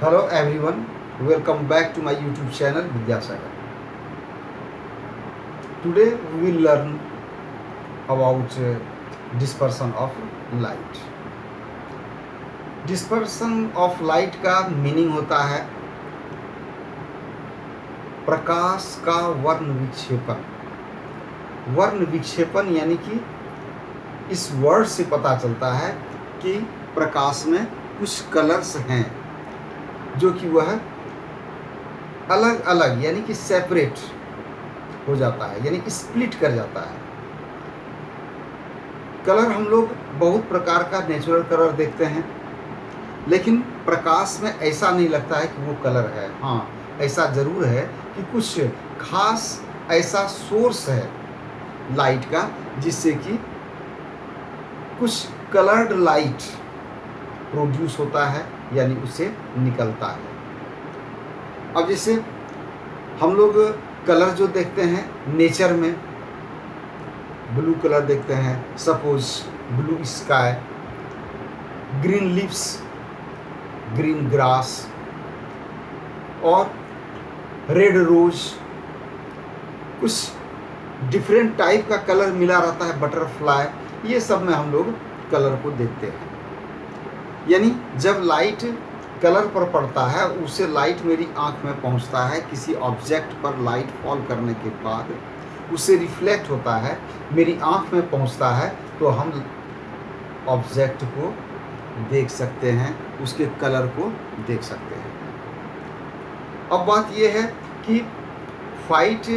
Hello everyone, welcome back to my YouTube channel Vidyasagar. Today we will learn about dispersion of light. Dispersion of light का meaning होता है प्रकाश का वर्ण विक्षेपन। वर्ण विक्षेपन यानी कि इस वर्ड से पता चलता है कि प्रकाश में कुछ कलर्स हैं जो कि वह अलग अलग यानी कि सेपरेट हो जाता है, यानी कि स्प्लिट कर जाता है। कलर हम लोग बहुत प्रकार का नेचुरल कलर देखते हैं, लेकिन प्रकाश में ऐसा नहीं लगता है कि वो कलर है। हाँ, ऐसा ज़रूर है कि कुछ खास ऐसा सोर्स है लाइट का जिससे कि कुछ कलर्ड लाइट प्रोड्यूस होता है, यानी उससे निकलता है। अब जैसे हम लोग कलर जो देखते हैं नेचर में, ब्लू कलर देखते हैं, suppose blue sky, green leaves, green grass और रेड रोज, कुछ डिफरेंट टाइप का कलर मिला रहता है, बटरफ्लाई, ये सब में हम लोग कलर को देखते हैं। यानी जब लाइट कलर पर पड़ता है, उससे लाइट मेरी आँख में पहुंचता है, किसी ऑब्जेक्ट पर लाइट फॉल करने के बाद उससे रिफ्लेक्ट होता है, मेरी आँख में पहुंचता है, तो हम ऑब्जेक्ट को देख सकते हैं, उसके कलर को देख सकते हैं। अब बात यह है कि वाइट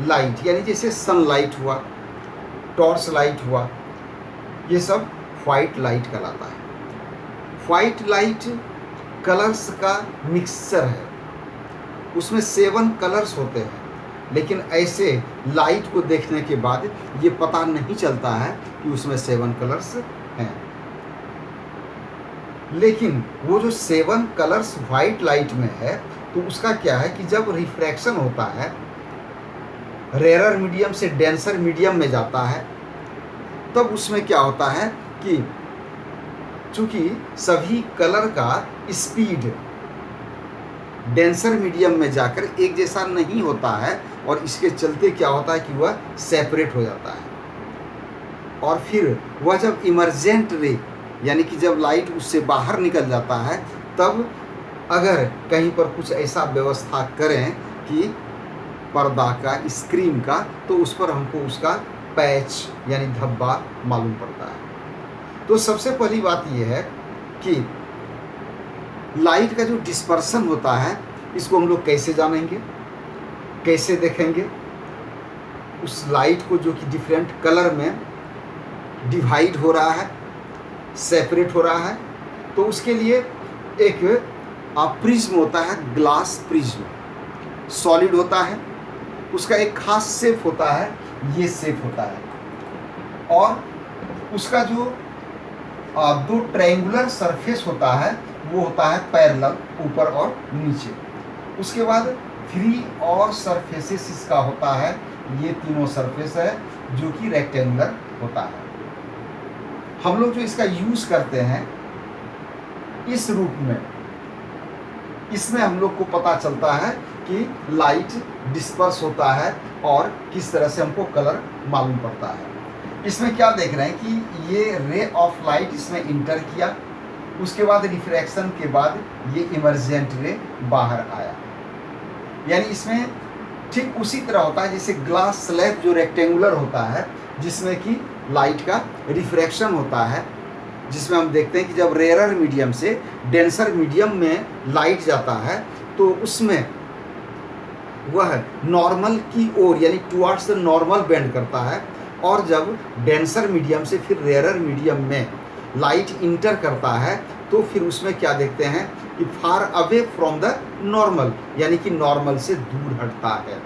लाइट यानी जैसे सनलाइट हुआ, टॉर्च लाइट हुआ, ये सब वाइट लाइट कहलाता है। वाइट लाइट कलर्स का मिक्सचर है, उसमें 7 कलर्स होते हैं, लेकिन ऐसे लाइट को देखने के बाद ये पता नहीं चलता है कि उसमें 7 कलर्स हैं। लेकिन वो जो 7 कलर्स वाइट लाइट में है, तो उसका क्या है कि जब रिफ्रैक्शन होता है, रेयर मीडियम से डेंसर मीडियम में जाता है, तब उसमें क्या होता है कि चूँकि सभी कलर का स्पीड डेंसर मीडियम में जाकर एक जैसा नहीं होता है, और इसके चलते क्या होता है कि वह सेपरेट हो जाता है। और फिर वह जब इमर्जेंट रे यानी कि जब लाइट उससे बाहर निकल जाता है, तब अगर कहीं पर कुछ ऐसा व्यवस्था करें कि पर्दा का, स्क्रीन का, तो उस पर हमको उसका पैच यानी धब्बा मालूम पड़ता है। तो सबसे पहली बात यह है कि लाइट का जो डिस्पर्सन होता है, इसको हम लोग कैसे जानेंगे, कैसे देखेंगे उस लाइट को जो कि डिफरेंट कलर में डिवाइड हो रहा है, सेपरेट हो रहा है। तो उसके लिए एक प्रिज्म होता है, ग्लास प्रिज्म, सॉलिड होता है, उसका एक खास शेप होता है, ये शेप होता है, और उसका जो 2 ट्रायंगुलर सरफेस होता है, वो होता है पैरेलल, ऊपर और नीचे। उसके बाद 3 और सरफेसेस इसका होता है, ये तीनों सरफेस है जो कि रेक्टेंगुलर होता है। हम लोग जो इसका यूज़ करते हैं इस रूप में, इसमें हम लोग को पता चलता है कि लाइट डिस्पर्स होता है और किस तरह से हमको कलर मालूम पड़ता है। इसमें क्या देख रहे हैं कि ये रे ऑफ लाइट इसमें इंटर किया, उसके बाद रिफ्रैक्शन के बाद ये इमर्जेंट रे बाहर आया। यानी इसमें ठीक उसी तरह होता है जैसे ग्लास स्लैब जो रेक्टेंगुलर होता है, जिसमें कि लाइट का रिफ्रैक्शन होता है, जिसमें हम देखते हैं कि जब रेयर मीडियम से डेंसर मीडियम में लाइट जाता है, तो उसमें वह नॉर्मल की ओर यानी टुवर्ड्स द नॉर्मल बेंड करता है, और जब डेंसर मीडियम से फिर रेयर मीडियम में लाइट इंटर करता है, तो फिर उसमें क्या देखते हैं कि far away from the normal यानी कि नॉर्मल से दूर हटता है,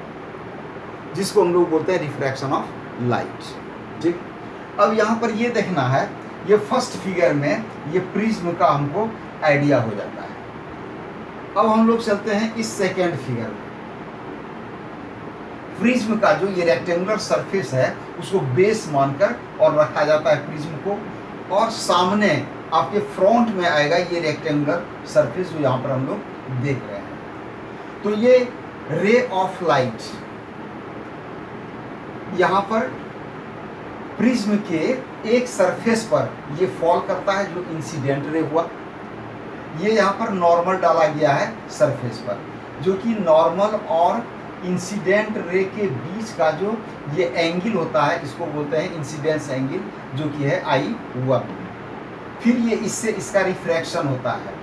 जिसको हम लोग बोलते हैं रिफ्रैक्शन ऑफ लाइट। ठीक, अब यहाँ पर ये देखना है, ये फर्स्ट फिगर में ये प्रिज्म का हमको आइडिया हो जाता है। अब हम लोग चलते हैं इस सेकेंड फिगर में। प्रिज्म का जो ये रेक्टेंगुलर सरफेस है, उसको बेस मानकर और रखा जाता है प्रिज्म को, और सामने आपके फ्रंट में आएगा ये रेक्टेंगुलर सरफेस जो यहाँ पर हम लोग देख रहे हैं। तो ये रे ऑफ लाइट यहाँ पर प्रिज्म के एक सरफेस पर ये फॉल करता है, जो इंसिडेंट रे हुआ। ये यहाँ पर नॉर्मल डाला गया है सरफेस पर, जो कि नॉर्मल और इंसिडेंट रे के बीच का जो ये एंगल होता है, इसको बोलते हैं इंसिडेंस एंगल, जो कि है I1। फिर ये इससे इसका रिफ्रैक्शन होता है,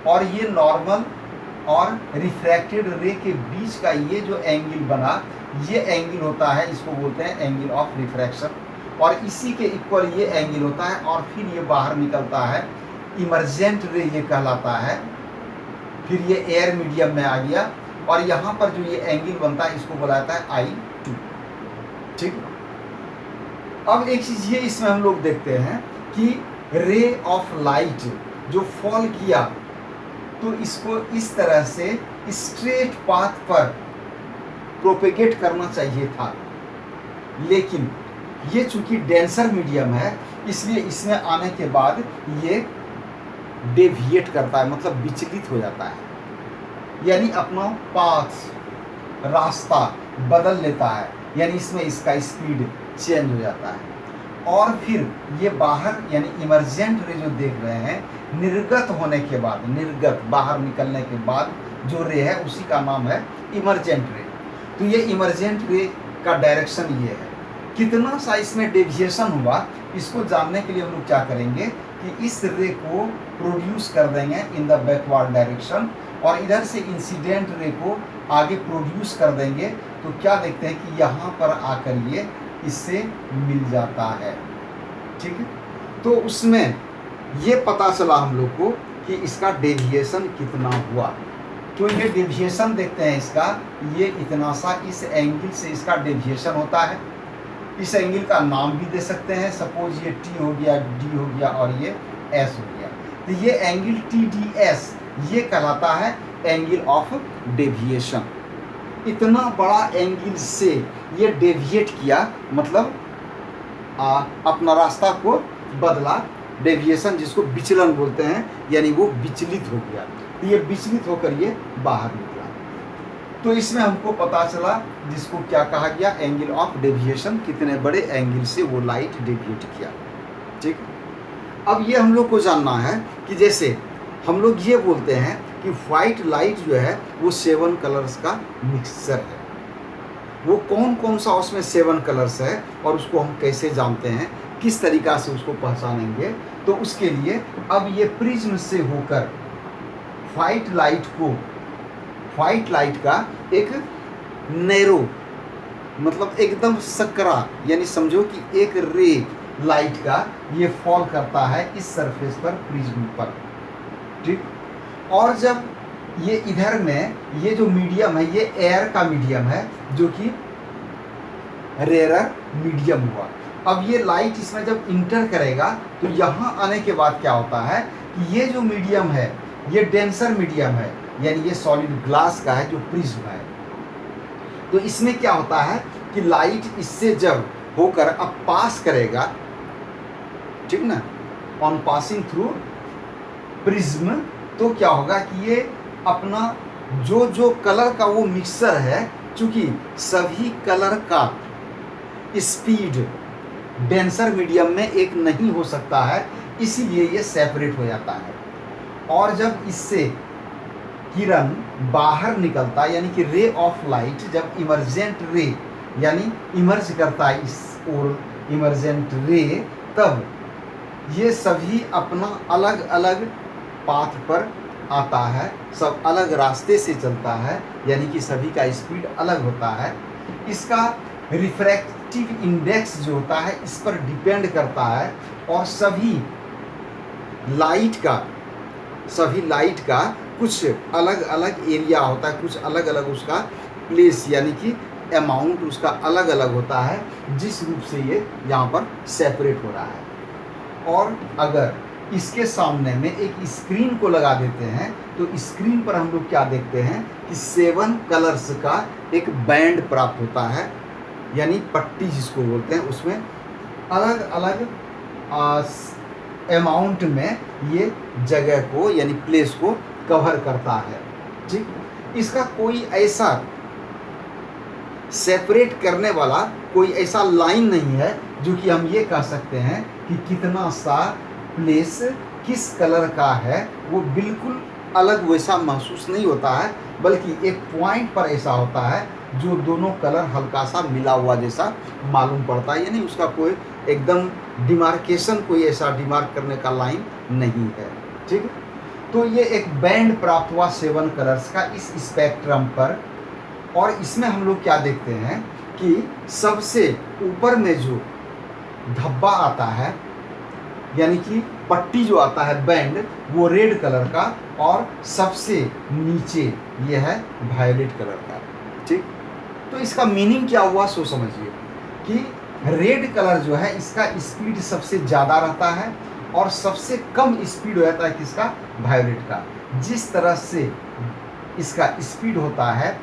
और ये नॉर्मल और रिफ्रैक्टेड रे के बीच का ये जो एंगल बना, ये एंगल होता है, इसको बोलते हैं एंगल ऑफ रिफ्रैक्शन। और इसी के इक्वल ये एंगल होता है, और फिर ये बाहर निकलता है, इमर्जेंट रे ये कहलाता है। फिर ये एयर मीडियम में आ गया, और यहाँ पर जो ये एंगल बनता है, इसको बोला जाता है I2। ठीक। अब एक चीज़ ये इसमें हम लोग देखते हैं कि रे ऑफ लाइट जो फॉल किया, तो इसको इस तरह से स्ट्रेट पाथ पर प्रोपेगेट करना चाहिए था, लेकिन ये चूंकि डेंसर मीडियम है, इसलिए इसमें आने के बाद ये डेविएट करता है, मतलब विचलित हो जाता है, यानी अपना पाथ रास्ता बदल लेता है, यानी इसमें इसका स्पीड चेंज हो जाता है। और फिर ये बाहर, यानी इमर्जेंट रे जो देख रहे हैं, निर्गत होने के बाद, निर्गत बाहर निकलने के बाद जो रे है, उसी का नाम है इमर्जेंट रे। तो ये इमर्जेंट रे का डायरेक्शन ये है। कितना सा इसमें डेविएशन हुआ, इसको जानने के लिए हम लोग क्या करेंगे कि इस रे को प्रोड्यूस कर देंगे इन द बैकवर्ड डायरेक्शन, और इधर से इंसिडेंट रे को आगे प्रोड्यूस कर देंगे। तो क्या देखते हैं कि यहाँ पर आकर ये इससे मिल जाता है। ठीक है, तो उसमें ये पता चला हम लोग को कि इसका डेविएशन कितना हुआ। तो ये डेविएशन देखते हैं इसका, ये इतना सा इस एंगल से इसका डेविएशन होता है। इस एंगल का नाम भी दे सकते हैं, सपोज ये T हो गया, D हो गया, और ये S हो गया। तो ये एंगल TDS ये कहलाता है एंगल ऑफ डेविएशन। इतना बड़ा एंगल से ये डेविएट किया, मतलब अपना रास्ता को बदला, डेविएशन जिसको विचलन बोलते हैं, यानी वो विचलित हो गया। तो ये विचलित होकर ये बाहर निकला। तो इसमें हमको पता चला, जिसको क्या कहा गया, एंगल ऑफ डेविएशन, कितने बड़े एंगल से वो लाइट डेविएट किया। ठीक। अब ये हम लोग को जानना है कि जैसे हम लोग ये बोलते हैं कि वाइट लाइट जो है वो 7 कलर्स का मिक्सचर है। वो कौन कौन सा उसमें 7 कलर्स है, और उसको हम कैसे जानते हैं, किस तरीक़ा से उसको पहचानेंगे। तो उसके लिए अब ये प्रिज्म से होकर वाइट लाइट का एक नैरो, मतलब एकदम सकरा, यानी समझो कि एक रे लाइट का ये फॉल करता है इस सरफेस पर, प्रिज्म पर। ठीक। और जब ये इधर में ये जो मीडियम है, ये एयर का मीडियम है, जो कि रेयर मीडियम हुआ। अब ये लाइट इसमें जब इंटर करेगा, तो यहाँ आने के बाद क्या होता है कि ये जो मीडियम है, ये डेंसर मीडियम है, यानी ये सॉलिड ग्लास का है, जो प्रिज्म है। तो इसमें क्या होता है कि लाइट इससे जब होकर अब पास करेगा, ठीक ना, ऑन पासिंग थ्रू प्रिज्म, तो क्या होगा कि ये अपना जो कलर का वो मिक्सचर है, चूंकि सभी कलर का स्पीड डेंसर मीडियम में एक नहीं हो सकता है, इसीलिए ये सेपरेट हो जाता है। और जब इससे किरण बाहर निकलता है, यानी कि रे ऑफ लाइट जब इमर्जेंट रे, यानी इमर्ज करता है इस ओर इमर्जेंट रे, तब ये सभी अपना अलग अलग पाथ पर आता है, सब अलग रास्ते से चलता है, यानी कि सभी का स्पीड अलग होता है। इसका रिफ्रैक्टिव इंडेक्स जो होता है इस पर डिपेंड करता है, और सभी लाइट का कुछ अलग अलग एरिया होता है, कुछ अलग अलग उसका प्लेस, यानी कि अमाउंट उसका अलग अलग होता है, जिस रूप से ये यहाँ पर सेपरेट हो रहा है। और अगर इसके सामने में एक स्क्रीन को लगा देते हैं, तो स्क्रीन पर हम लोग क्या देखते हैं कि 7 कलर्स का एक बैंड प्राप्त होता है, यानी पट्टी जिसको बोलते हैं, उसमें अलग अलग अमाउंट में ये जगह को, यानी प्लेस को कवर करता है। ठीक, इसका कोई ऐसा सेपरेट करने वाला कोई ऐसा लाइन नहीं है जो कि हम ये कह सकते हैं कि कितना सा प्लेस किस कलर का है, वो बिल्कुल अलग वैसा महसूस नहीं होता है, बल्कि एक पॉइंट पर ऐसा होता है जो दोनों कलर हल्का सा मिला हुआ जैसा मालूम पड़ता है, यानी उसका कोई एकदम डिमार्केशन, कोई ऐसा डिमार्क करने का लाइन नहीं है। ठीक, तो ये एक बैंड प्राप्त हुआ 7 कलर्स का इस स्पेक्ट्रम पर। और इसमें हम लोग क्या देखते हैं कि सबसे ऊपर में जो धब्बा आता है, यानी कि पट्टी जो आता है बैंड, वो रेड कलर का, और सबसे नीचे ये है वायलेट कलर का। ठीक, तो इसका मीनिंग क्या हुआ सो समझिए कि रेड कलर जो है इसका स्पीड सबसे ज़्यादा रहता है और सबसे कम स्पीड हो जाता है किसका, वायलेट का। जिस तरह से इसका स्पीड होता है,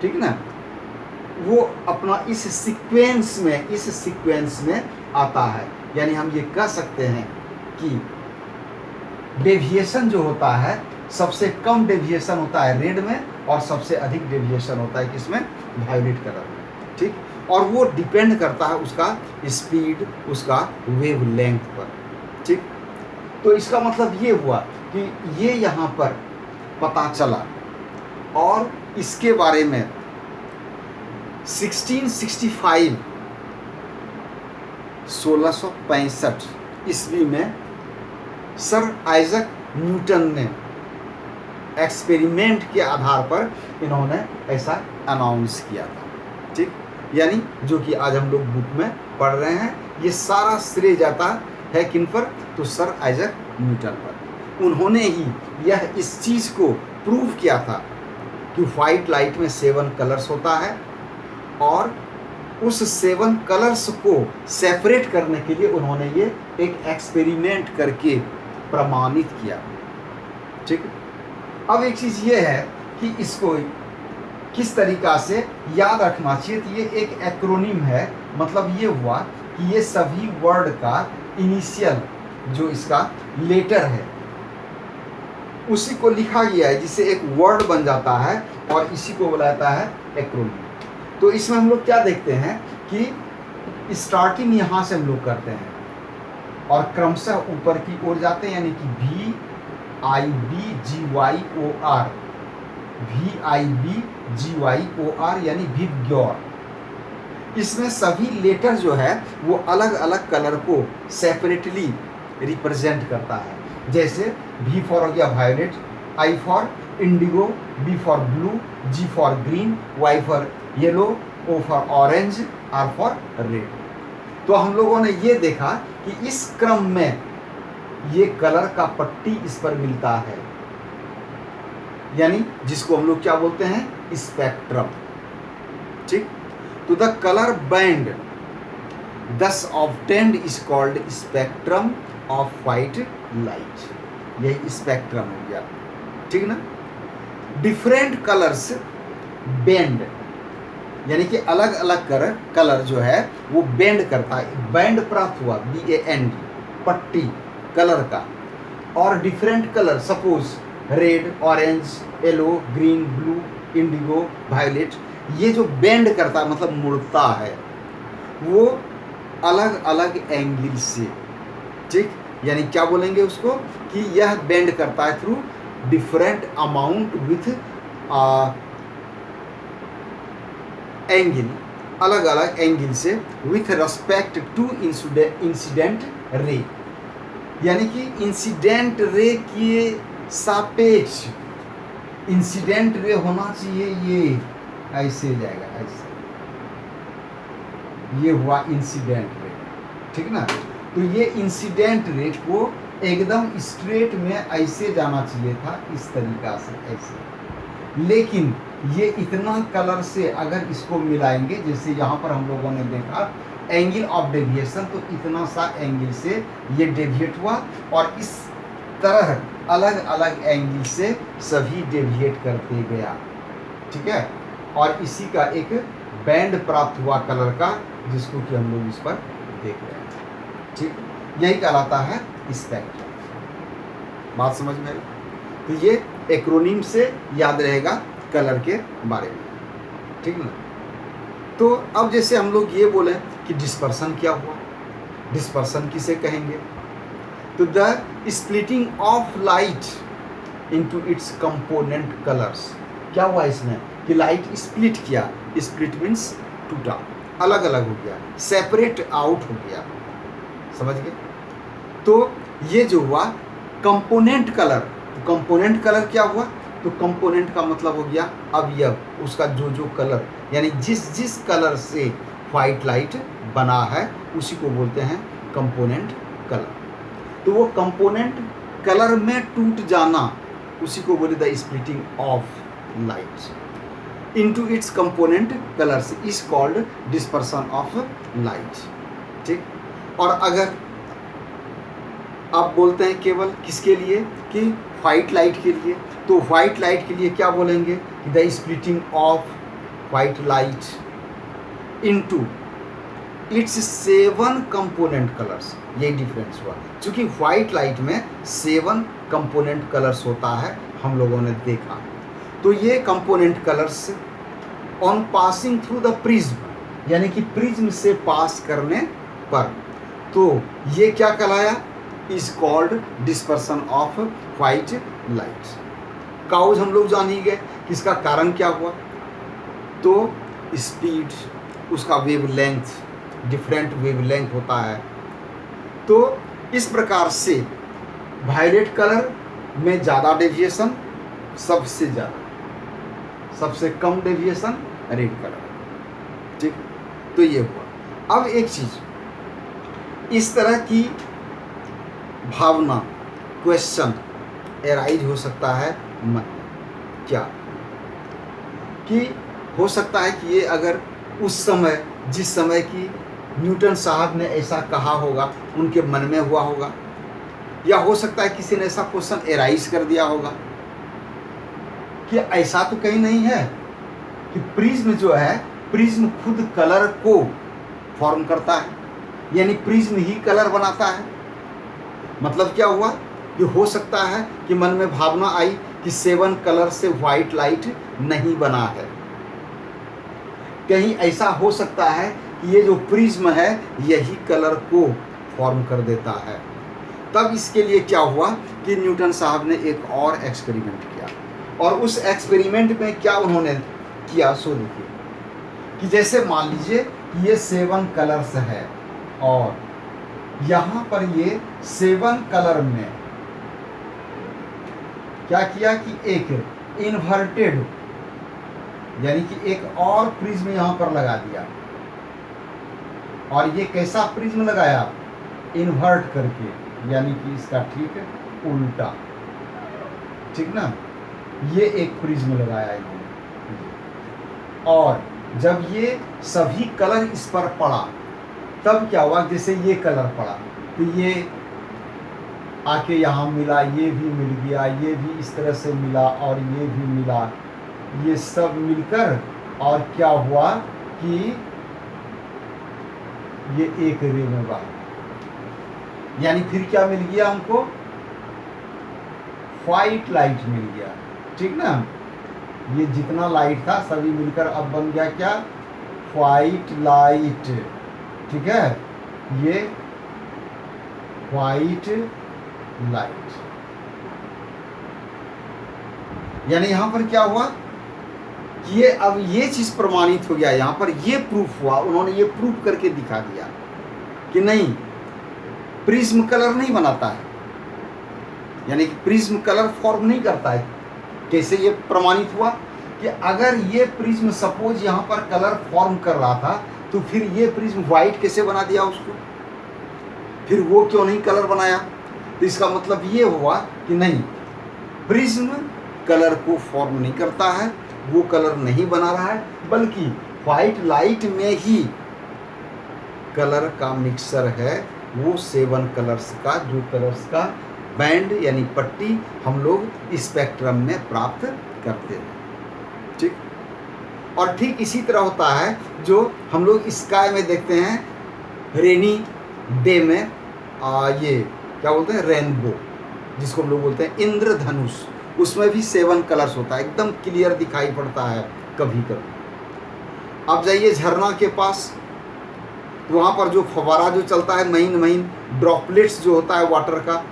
ठीक ना, वो अपना इस सीक्वेंस में आता है। यानी हम ये कह सकते हैं कि डेविएशन जो होता है, सबसे कम डेविएशन होता है रेड में और सबसे अधिक डेविएशन होता है किसमें, वायलेट कलर में। ठीक, और वो डिपेंड करता है उसका स्पीड, उसका वेव लेंथ पर। ठीक, तो इसका मतलब ये हुआ कि ये यहाँ पर पता चला, और इसके बारे में 1665 ईस्वी में सर आइजक न्यूटन ने एक्सपेरिमेंट के आधार पर इन्होंने ऐसा अनाउंस किया था। ठीक, यानी जो कि आज हम लोग बुक में पढ़ रहे हैं, ये सारा श्रेय जाता है किन पर, तो सर आइजक न्यूटन पर। उन्होंने ही यह इस चीज़ को प्रूव किया था कि वाइट लाइट में 7 कलर्स होता है, और उस 7 कलर्स को सेपरेट करने के लिए उन्होंने ये एक एक्सपेरिमेंट करके प्रमाणित किया। ठीक, अब एक चीज़ ये है कि इसको किस तरीक़ा से याद रखना चाहिए। तो ये एक एक्रोनिम है, मतलब ये हुआ कि ये सभी वर्ड का इनिशियल जो इसका लेटर है उसी को लिखा गया है, जिससे एक वर्ड बन जाता है, और इसी को बोला जाता है एक्रोनिम। तो इसमें हम लोग क्या देखते हैं कि स्टार्टिंग यहाँ से हम लोग करते हैं और क्रमशः ऊपर की ओर जाते हैं, यानी कि VIBGYOR, VIBGYOR यानी विबग्योर। इसमें सभी लेटर जो है वो अलग अलग कलर को सेपरेटली रिप्रेजेंट करता है। जैसे V फॉर हो गया violet, I for indigo, B for blue, G for green, Y for yellow, O for orange, R for red. तो हम लोगों ने ये देखा कि इस क्रम में ये कलर का पट्टी इस पर मिलता है, यानी जिसको हम लोग क्या बोलते हैं, स्पेक्ट्रम। ठीक, तो the colour band thus obtained is called spectrum of white light। यही स्पेक्ट्रम हो गया। ठीक ना, डिफरेंट कलर्स बेंड, यानी कि अलग अलग कलर जो है वो बेंड करता है। बैंड प्राप्त हुआ BAND, पट्टी कलर का, और different colour suppose red, orange, yellow, green, blue, indigo, violet, ये जो बेंड करता है मतलब मुड़ता है, वो अलग अलग एंगल से। ठीक, यानी क्या बोलेंगे उसको कि यह बेंड करता है through different amount with angle, अलग अलग एंगल से with respect to incident ray, यानी कि इंसिडेंट रे के सापेक्ष इंसिडेंट रे होना चाहिए। ये ऐसे जाएगा, ऐसे, ये हुआ इंसिडेंट रे। ठीक ना, तो ये इंसिडेंट रे को एकदम स्ट्रेट में ऐसे जाना चाहिए था, इस तरीका से ऐसे, लेकिन ये इतना कलर से अगर इसको मिलाएंगे, जैसे यहाँ पर हम लोगों ने देखा एंगल ऑफ डेविएशन, तो इतना सा एंगल से ये डेविएट हुआ, और इस तरह अलग अलग एंगल से सभी डेविएट करते गया। ठीक है, और इसी का एक बैंड प्राप्त हुआ कलर का, जिसको कि हम लोग इस पर देख रहे हैं। ठीक, यही कहलाता है स्पेक्ट्रम। बात समझ में आई? तो ये एक्रोनिम से याद रहेगा कलर के बारे में, ठीक ना। तो अब जैसे हम लोग ये बोले कि डिस्पर्सन क्या हुआ, डिस्पर्सन किसे कहेंगे, तो the splitting of light into its component colours. क्या हुआ इसमें कि लाइट स्प्लिट किया, स्प्लिट मीन्स टूटा, अलग अलग हो गया, सेपरेट आउट हो गया, समझ गए। तो ये जो हुआ कंपोनेंट कलर, तो कंपोनेंट कलर क्या हुआ, तो कंपोनेंट का मतलब हो गया अवयव, उसका जो जो कलर, यानी जिस जिस कलर से वाइट लाइट बना है उसी को बोलते हैं कंपोनेंट कलर। तो वो कंपोनेंट कलर में टूट जाना उसी को बोले the splitting of light into its component colours is called dispersion of light, ठीक। और अगर आप बोलते हैं केवल किसके लिए कि वाइट लाइट के लिए, तो वाइट लाइट के लिए क्या बोलेंगे, the splitting of white light into its 7 component colours, यही डिफरेंस हुआ। क्योंकि वाइट लाइट में 7 कंपोनेंट कलर्स होता है, हम लोगों ने देखा। तो ये component colours on passing through the prism, यानी कि प्रिज्म से पास करने पर, तो ये क्या कहलाया, is called dispersion of white light. Cause हम लोग जान ही गए कि इसका कारण क्या हुआ, तो स्पीड, उसका वेवलेंथ, डिफरेंट वेवलेंथ होता है। तो इस प्रकार से वायलेट कलर में ज़्यादा डेविएशन, सबसे ज़्यादा, सबसे कम डेविएशन रेड कलर, ठीक। तो ये हुआ। अब एक चीज़, इस तरह की भावना, क्वेश्चन एराइज हो सकता है मन में, क्या कि हो सकता है कि ये अगर उस समय, जिस समय की न्यूटन साहब ने ऐसा कहा होगा, उनके मन में हुआ होगा, या हो सकता है किसी ने ऐसा क्वेश्चन एराइज कर दिया होगा कि ऐसा तो कहीं नहीं है कि प्रिज्म जो है, प्रिज्म खुद कलर को फॉर्म करता है, यानी प्रिज्म ही कलर बनाता है। मतलब क्या हुआ कि हो सकता है कि मन में भावना आई कि 7 कलर से वाइट लाइट नहीं बना है। कहीं ऐसा हो सकता है कि ये जो प्रिज्म है यही कलर को फॉर्म कर देता है। तब इसके लिए क्या हुआ कि न्यूटन साहब ने एक और एक्सपेरिमेंट किया, और उस एक्सपेरिमेंट में क्या उन्होंने किया, सो देखिए कि जैसे मान लीजिए कि ये 7 कलर्स है, और यहाँ पर ये 7 कलर में क्या किया कि एक इन्वर्टेड, यानी कि एक और प्रिज्म यहाँ पर लगा दिया। और ये कैसा प्रिज्म लगाया, इन्वर्ट करके, यानी कि इसका ठीक उल्टा, ठीक ना। ये एक प्रिज्म लगाया इन्होंने, और जब ये सभी कलर इस पर पड़ा तब क्या हुआ, जैसे ये कलर पड़ा तो ये आके यहाँ मिला, ये भी मिल गया, ये भी इस तरह से मिला, और ये भी मिला, ये सब मिलकर, और क्या हुआ कि ये एक रे में बाहर, यानी फिर क्या मिल गया हमको, वाइट लाइट मिल गया, ठीक ना। ये जितना लाइट था सभी मिलकर अब बन गया क्या, वाइट लाइट, ठीक है। ये वाइट लाइट, यानी यहां पर क्या हुआ कि ये अब ये चीज प्रमाणित हो गया, यहां पर ये प्रूफ हुआ, उन्होंने ये प्रूफ करके दिखा दिया कि नहीं, प्रिज्म कलर नहीं बनाता है, यानी कि प्रिज्म कलर फॉर्म नहीं करता है। कैसे ये प्रमाणित हुआ कि अगर ये प्रिज्म सपोज यहाँ पर कलर फॉर्म कर रहा था, तो फिर ये प्रिज्म वाइट कैसे बना दिया उसको, फिर वो क्यों नहीं कलर बनाया। तो इसका मतलब ये हुआ कि नहीं, प्रिज्म कलर को फॉर्म नहीं करता है, वो कलर नहीं बना रहा है, बल्कि वाइट लाइट में ही कलर का मिक्सर है। वो 7 कलर्स का, जो कलर्स का बैंड यानी पट्टी हम लोग स्पेक्ट्रम में प्राप्त करते हैं, ठीक। और ठीक इसी तरह होता है जो हम लोग स्काई में देखते हैं, रेनी डे में ये क्या बोलते हैं, रेनबो, जिसको हम लोग बोलते हैं इंद्रधनुष, उसमें भी 7 कलर्स होता है, एकदम क्लियर दिखाई पड़ता है कभी कभी। अब जाइए झरना के पास, वहाँ पर जो फव्वारा जो चलता है, महीन महीन ड्रॉपलेट्स जो होता है वाटर का,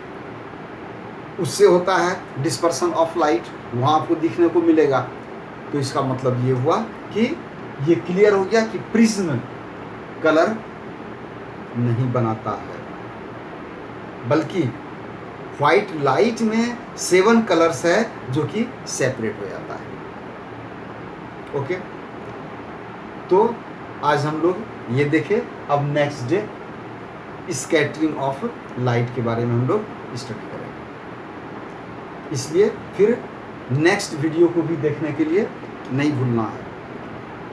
उससे होता है डिस्पर्सन ऑफ लाइट, वहाँ आपको दिखने को मिलेगा। तो इसका मतलब ये हुआ कि ये क्लियर हो गया कि प्रिज्म कलर नहीं बनाता है, बल्कि व्हाइट लाइट में 7 कलर्स है जो कि सेपरेट हो जाता है। ओके, तो आज हम लोग ये देखे। अब next day scattering of light के बारे में हम लोग स्टडी करेंगे, इसलिए फिर नेक्स्ट वीडियो को भी देखने के लिए नहीं भूलना है,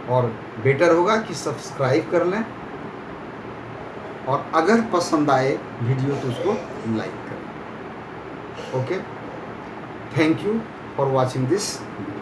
और बेटर होगा कि सब्सक्राइब कर लें, और अगर पसंद आए वीडियो तो उसको लाइक करें। Okay, thank you for watching this video.